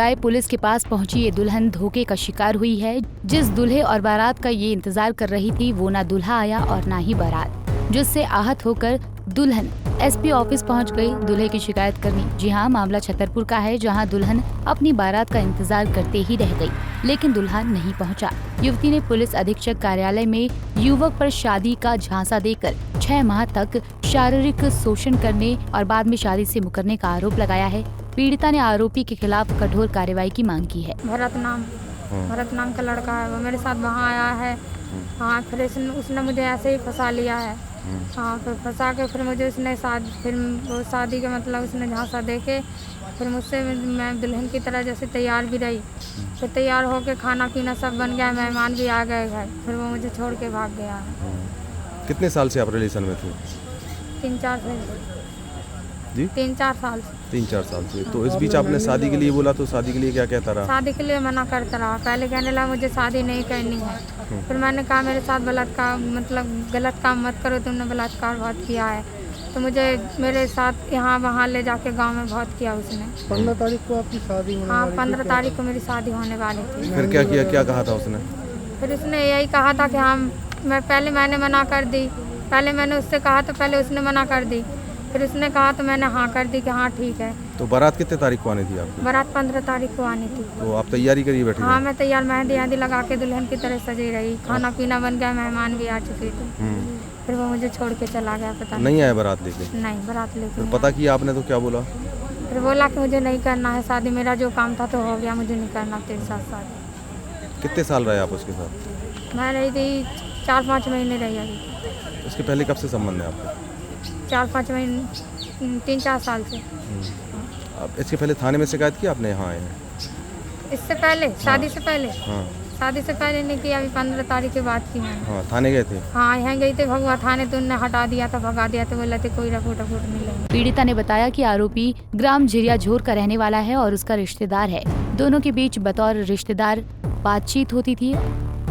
बजाय पुलिस के पास पहुंची ये दुल्हन धोखे का शिकार हुई है। जिस दूल्हे और बारात का ये इंतजार कर रही थी वो ना दूल्हा आया और ना ही बारात, जिससे आहत होकर दुल्हन एसपी ऑफिस पहुंच गई दूल्हे की शिकायत करने। जी हाँ, मामला छतरपुर का है, जहां दुल्हन अपनी बारात का इंतजार करते ही रह गई, लेकिन दूल्हा नहीं पहुंचा। युवती ने पुलिस अधीक्षक कार्यालय में युवक पर शादी का झांसा देकर 6 माह तक शारीरिक शोषण करने और बाद में शादी से मुकरने का आरोप लगाया है। पीड़िता ने आरोपी के खिलाफ कठोर कार्रवाई की मांग की है। भरत नाम का लड़का है, वो मेरे साथ वहाँ आया है। हाँ, फिर उसने मुझे ऐसे ही फंसा लिया है। हाँ, फिर फंसा के फिर मुझे उसने वो शादी के मतलब उसने झांसा दे के फिर मुझसे मैं दुल्हन की तरह जैसे तैयार भी रही। फिर तैयार होके खाना पीना सब बन गया, मेहमान भी आ गए घर, फिर वो मुझे छोड़ के भाग गया। कितने साल से आप रिलेशन में थे? 3-4 साल जी? 3-4 साल से। 3-4 साल से। तो इस बीच आपने शादी के लिए बोला, तो शादी के लिए क्या कहता रहा? शादी के लिए मना करता रहा। पहले कहने लगा मुझे शादी नहीं करनी है। फिर मैंने कहा मेरे साथ बलात्कार मतलब गलत काम मत करो, तुमने बलात्कार बहुत किया है। तो मुझे मेरे साथ यहाँ वहाँ ले जाके गांव में बहुत किया उसने। 15 तारीख को आपकी शादी होने हाँ, वाली थी? 15 तारीख को मेरी शादी होने वाली थी। फिर क्या किया, क्या कहा था उसने? फिर उसने यही कहा था कि मैंने मना कर दी। पहले मैंने उससे कहा तो पहले उसने मना कर दी, फिर उसने कहा तो मैंने हाँ कर दी कि हाँ ठीक है। तो बारात कितने तारीख को आनी थी आपकी? बारात 15 तारीख को आनी थी। तो आप तैयारी करिए बैठे? हाँ, मैं तैयार मेहंदी लगा के दुल्हन की तरह सजी रही। खाना पीना बन गया, मेहमान भी आ चुके थे। फिर वो मुझे छोड़ के चला गया। पता नहीं आया बारात लेके? नहीं, बारात लेके तो पता किया आपने तो क्या बोला? फिर बोला कि मुझे नहीं करना है शादी, मेरा जो काम था तो हो गया, मुझे नहीं करना तेरे साथ शादी। कितने साल रहे आप उसके साथ? मैं रही थी 4-5 महीने रही अभी। उसके पहले कब से संबंध है आपका? 4-5 महीने, 3-4 साल से। अब इसके पहले थाने में शिकायत की आपने? यहाँ आए हैं इससे पहले? शादी से पहले? हाँ। शादी से पहले नहीं किया, अभी 15 तारीख के बाद की मैंने। हाँ, थाने गए थे? हाँ, यहाँ गई थी भगवा थाने, तो उन्होंने हटा दिया था, भगा दिया था, बोला थे कोई रिपोर्ट नहीं लेंगे। पीड़िता ने बताया कि आरोपी ग्राम झिरियाझोर का रहने वाला है और उसका रिश्तेदार है। दोनों के बीच बतौर रिश्तेदार बातचीत होती थी।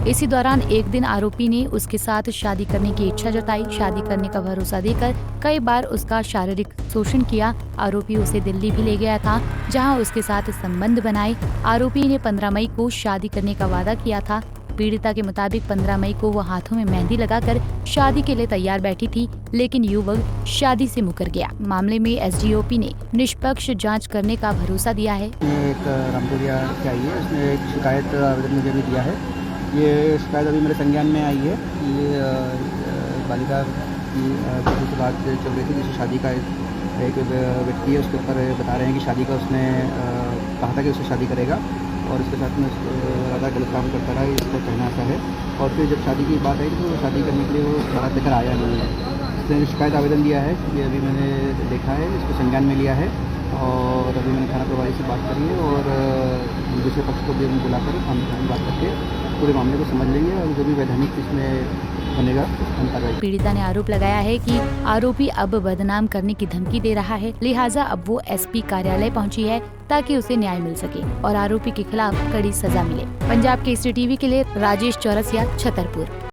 इसी दौरान एक दिन आरोपी ने उसके साथ शादी करने की इच्छा जताई। शादी करने का भरोसा देकर कई बार उसका शारीरिक शोषण किया। आरोपी उसे दिल्ली भी ले गया था, जहां उसके साथ संबंध बनाए। आरोपी ने 15 मई को शादी करने का वादा किया था। पीड़िता के मुताबिक 15 मई को वो हाथों में मेहंदी लगाकर शादी के लिए तैयार बैठी थी, लेकिन युवक शादी से मुकर गया। मामले में एसडीओपी ने निष्पक्ष जांच करने का भरोसा दिया है। एक रामपुरिया से आई है, उसने एक शिकायत आवेदन मुझे भी दिया है। ये शिकायत अभी मेरे संज्ञान में आई है। ये बालिका की से बात चल रही थी, जिससे शादी का एक व्यक्ति है, उसके ऊपर बता रहे हैं कि शादी का उसने कहा था कि उससे शादी करेगा और इसके साथ में ज़्यादा गलत काम करता रहा, इसका कहना ऐसा है। और फिर जब शादी की बात आई तो शादी करने के लिए वो बारात लेकर आया नहीं है। उसने शिकायत आवेदन दिया है, ये अभी मैंने देखा है, इसको संज्ञान में लिया है और अभी मैंने थाना प्रभारी से बात करी है और दूसरे पक्ष को भी हम बुलाकर हम बात करके पूरे मामले को समझ लेंगे और जो भी वैधानिक इसमें बनेगा हम कार्रवाई। पीड़िता ने आरोप लगाया है कि आरोपी अब बदनाम करने की धमकी दे रहा है, लिहाजा अब वो एसपी कार्यालय पहुंची है ताकि उसे न्याय मिल सके और आरोपी के खिलाफ कड़ी सजा मिले। पंजाब केसरी टीवी के लिए राजेश चौरसिया, छतरपुर।